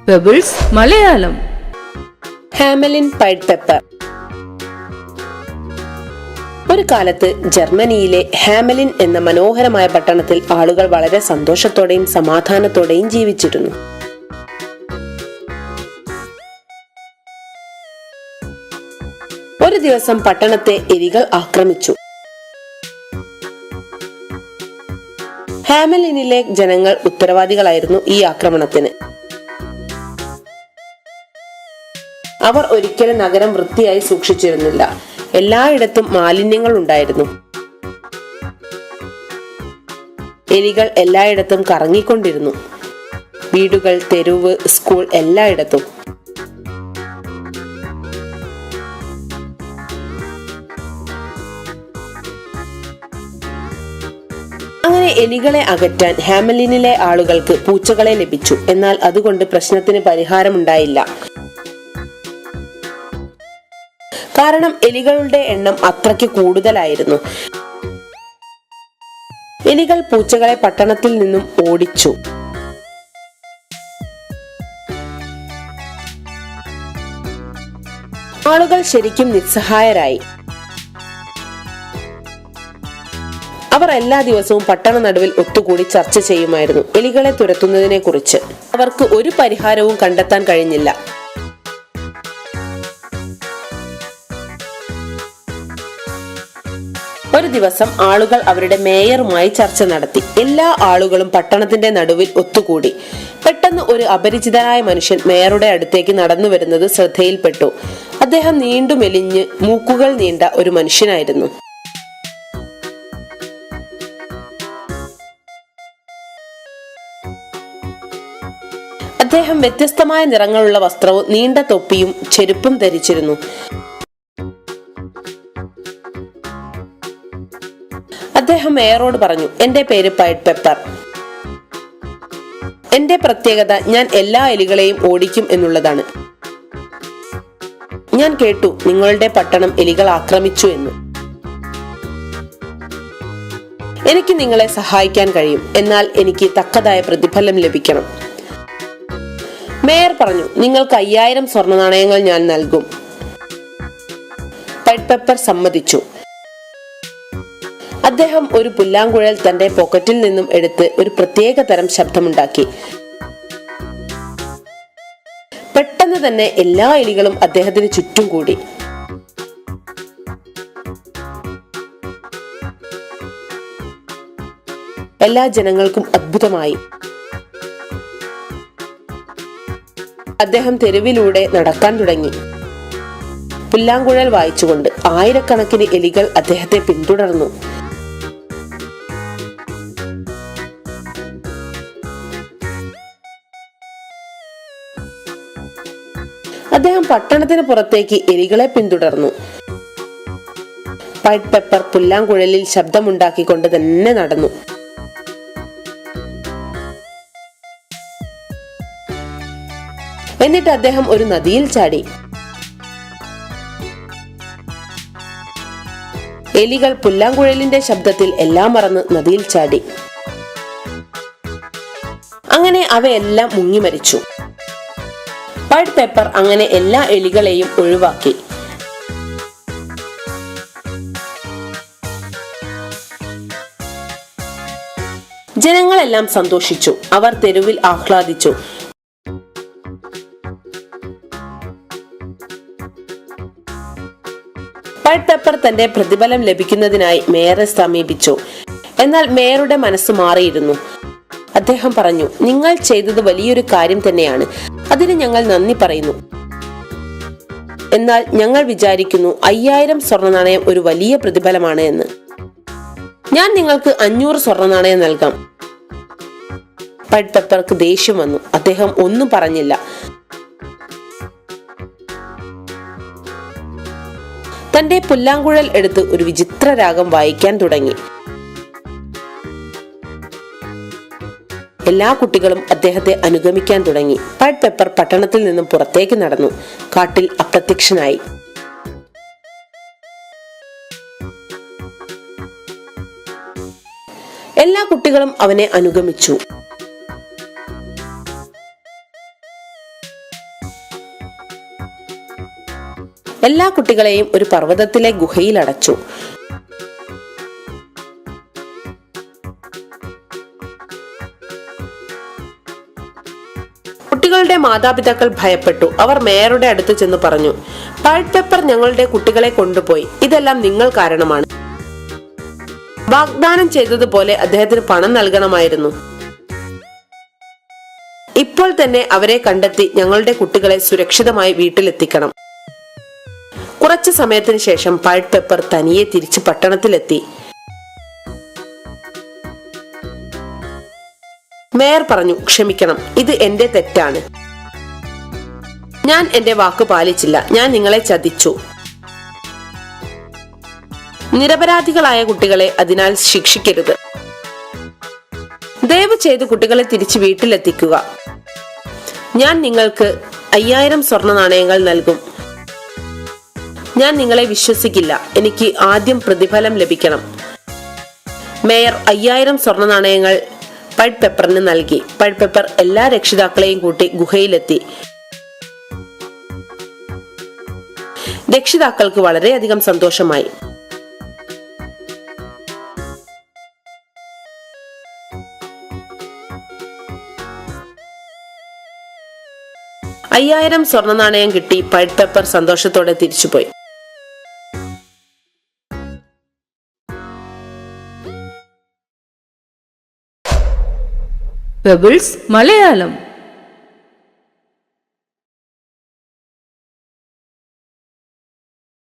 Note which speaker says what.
Speaker 1: Pebbles Malayalam.
Speaker 2: Hamelin pied pepper. ഒരു കാലത്ത് ജർമ്മനിയിലെ ഹാമലിൻ എന്ന മനോഹരമായ പട്ടണത്തിൽ ആളുകൾ വളരെ സന്തോഷത്തോടെയും സമാധാനത്തോടെയും ജീവിച്ചിരുന്നു. ഒരു ദിവസം പട്ടണത്തെ എലികൾ ആക്രമിച്ചു. ഹാമലിനിലെ ജനങ്ങൾ ഉത്തരവാദികളായിരുന്നു ഈ ആക്രമണത്തിന്. അവർ ഒരിക്കലും നഗരം വൃത്തിയായി സൂക്ഷിച്ചിരുന്നില്ല. എല്ലായിടത്തും മാലിന്യങ്ങൾ ഉണ്ടായിരുന്നു. എലികൾ എല്ലായിടത്തും കറങ്ങിക്കൊണ്ടിരുന്നു. വീടുകൾ, തെരുവ്, സ്കൂൾ എല്ലായിടത്തും. അങ്ങനെ എലികളെ അകറ്റാൻ ഹാമലിനിലെ ആളുകൾക്ക് പൂച്ചകളെ ലഭിച്ചു. എന്നാൽ അതുകൊണ്ട് പ്രശ്നത്തിന് പരിഹാരമുണ്ടായില്ല. കാരണം എലികളുടെ എണ്ണം അത്രയ്ക്ക് കൂടുതലായിരുന്നു. എലികൾ പൂച്ചകളെ പട്ടണത്തിൽ നിന്നും ഓടിച്ചു. ആളുകൾ ശരിക്കും നിസ്സഹായരായി. അവർ എല്ലാ ദിവസവും പട്ടണ നടുവിൽ ഒത്തുകൂടി ചർച്ച ചെയ്യുമായിരുന്നു എലികളെ തുരത്തുന്നതിനെ കുറിച്ച്. അവർക്ക് ഒരു പരിഹാരവും കണ്ടെത്താൻ കഴിഞ്ഞില്ല. ഒരു ദിവസം ആളുകൾ അവരുടെ മേയറുമായി ചർച്ച നടത്തി. എല്ലാ ആളുകളും പട്ടണത്തിന്റെ നടുവിൽ ഒത്തുകൂടി. പെട്ടെന്ന് ഒരു അപരിചിതനായ മനുഷ്യൻ മേയറുടെ അടുത്തേക്ക് നടന്നു വരുന്നത് ശ്രദ്ധയിൽപ്പെട്ടു. അദ്ദേഹം നീണ്ടു മെലിഞ്ഞ് മൂക്കുകൾ നീണ്ട ഒരു മനുഷ്യനായിരുന്നു. അദ്ദേഹം വ്യത്യസ്തമായ നിറങ്ങളുള്ള വസ്ത്രവും നീണ്ട തൊപ്പിയും ചെരുപ്പും ധരിച്ചിരുന്നു. അദ്ദേഹം മേയറോട് പറഞ്ഞു, എന്റെ പേര് പൈഡ് പെപ്പർ. എന്റെ പ്രത്യേകത ഞാൻ എല്ലാ എലികളെയും ഓടിക്കും എന്നുള്ളതാണ്. ഞാൻ കേട്ടു നിങ്ങളുടെ പട്ടണം എലികൾ ആക്രമിച്ചു എന്ന്. എനിക്ക് നിങ്ങളെ സഹായിക്കാൻ കഴിയും. എന്നാൽ എനിക്ക് തക്കതായ പ്രതിഫലം ലഭിക്കണം. മേയർ പറഞ്ഞു, നിങ്ങൾക്ക് 5000 സ്വർണ്ണ നാണയങ്ങൾ ഞാൻ നൽകും. പൈഡ് പെപ്പർ സമ്മതിച്ചു. അദ്ദേഹം ഒരു പുല്ലാങ്കുഴൽ തന്റെ പോക്കറ്റിൽ നിന്നും എടുത്ത് ഒരു പ്രത്യേക തരം ശബ്ദമുണ്ടാക്കി. പെട്ടെന്ന് തന്നെ എല്ലാ എലികളും അദ്ദേഹത്തിന് ചുറ്റും കൂടി. എല്ലാ ജനങ്ങൾക്കും അത്ഭുതമായി. അദ്ദേഹം തെരുവിലൂടെ നടക്കാൻ തുടങ്ങി, പുല്ലാങ്കുഴൽ വായിച്ചുകൊണ്ട്. ആയിരക്കണക്കിന് എലികൾ അദ്ദേഹത്തെ പിന്തുടർന്നു. അദ്ദേഹം പട്ടണത്തിന് പുറത്തേക്ക് എലികളെ പിന്തുടർന്നു. പൈഡ് പെപ്പർ പുല്ലാങ്കുഴലിൽ ശബ്ദമുണ്ടാക്കിക്കൊണ്ട് തന്നെ നടന്നു. എന്നിട്ട് അദ്ദേഹം ഒരു നദിയിൽ ചാടി. എലികൾ പുല്ലാങ്കുഴലിന്റെ ശബ്ദത്തിൽ എല്ലാം മറന്ന് നദിയിൽ ചാടി. അങ്ങനെ അവയെല്ലാം മുങ്ങി മരിച്ചു. പൈഡ് പെപ്പർ അങ്ങനെ എല്ലാ എലികളെയും ഒഴിവാക്കി. ജനങ്ങളെല്ലാം സന്തോഷിച്ചു. അവർ തെരുവിൽ ആഹ്ലാദിച്ചു. പൈഡ് പെപ്പർ തന്റെ പ്രതിഫലം ലഭിക്കുന്നതിനായി മേയറെ സമീപിച്ചു. എന്നാൽ മേയറുടെ മനസ്സ് മാറിയിരുന്നു. അദ്ദേഹം പറഞ്ഞു, നിങ്ങൾ ചെയ്തത് വലിയൊരു കാര്യം തന്നെയാണ്. അതിന് ഞങ്ങൾ നന്ദി പറയുന്നു. എന്നാൽ ഞങ്ങൾ വിചാരിക്കുന്നു 5000 സ്വർണ്ണ നാണയം ഒരു വലിയ പ്രതിഫലമാണ് എന്ന്. ഞാൻ നിങ്ങൾക്ക് 500 സ്വർണ്ണ നാണയം നൽകാം. പൈഡ് പെപ്പർക്ക് ദേഷ്യം വന്നു. അദ്ദേഹം ഒന്നും പറഞ്ഞില്ല. തന്റെ പുല്ലാങ്കുഴൽ എടുത്ത് ഒരു വിചിത്ര രാഗം വായിക്കാൻ തുടങ്ങി. എല്ലാ കുട്ടികളും അദ്ദേഹത്തെ അനുഗമിക്കാൻ തുടങ്ങി. പൈഡ് പെപ്പർ പട്ടണത്തിൽ നിന്നും പുറത്തേക്ക് നടന്നു. കാട്ടിൽ അപ്രത്യക്ഷനായി. എല്ലാ കുട്ടികളും അവനെ അനുഗമിച്ചു. എല്ലാ കുട്ടികളെയും ഒരു പർവ്വതത്തിലെ ഗുഹയിൽ അടച്ചു. കുട്ടികളുടെ മാതാപിതാക്കൾ ഭയപ്പെട്ടു. അവർ മേയറുടെ അടുത്ത് ചെന്ന് പറഞ്ഞു, പൾപ്പ് പെപ്പർ ഞങ്ങളുടെ കുട്ടികളെ കൊണ്ടുപോയി. ഇതെല്ലാം നിങ്ങൾ കാരണമാണ്. വാഗ്ദാനം ചെയ്തതുപോലെ അദ്ദേഹത്തിന് പണം നൽകണമായിരുന്നു. ഇപ്പോൾ തന്നെ അവരെ കണ്ടെത്തി ഞങ്ങളുടെ കുട്ടികളെ സുരക്ഷിതമായി വീട്ടിലെത്തിക്കണം. കുറച്ചു സമയത്തിന് ശേഷം പൾപ്പ് പെപ്പർ തനിയെ തിരിച്ച് പട്ടണത്തിലെത്തി. മേയർ പറഞ്ഞു, ക്ഷമിക്കണം, ഇത് എന്റെ തെറ്റാണ്. ഞാൻ എന്റെ വാക്ക് പാലിച്ചില്ല. ഞാൻ നിങ്ങളെ ചതിച്ചു. നിരപരാധികളായ കുട്ടികളെ അതിനാൽ ശിക്ഷിക്കരുത്. ദയവ് ചെയ്ത് കുട്ടികളെ തിരിച്ച് വീട്ടിലെത്തിക്കുക. ഞാൻ നിങ്ങൾക്ക് 5000 സ്വർണ്ണ നാണയങ്ങൾ നൽകും. ഞാൻ നിങ്ങളെ വിശ്വസിക്കില്ല. എനിക്ക് ആദ്യം പ്രതിഫലം ലഭിക്കണം. മേയർ 5000 സ്വർണ്ണ നാണയങ്ങൾ പൾപ്പ് പെപ്പറിന് നൽകി. പൾപ്പ് പെപ്പർ എല്ലാ രക്ഷിതാക്കളെയും കൂട്ടി ഗുഹയിലെത്തി. രക്ഷിതാക്കൾക്ക് വളരെയധികം സന്തോഷമായി. $5000 സ്വർണ്ണ നാണയം കിട്ടി. പൾപ്പ് പെപ്പർ സന്തോഷത്തോടെ തിരിച്ചുപോയി.
Speaker 1: പെബിൾസ് മലയാളം.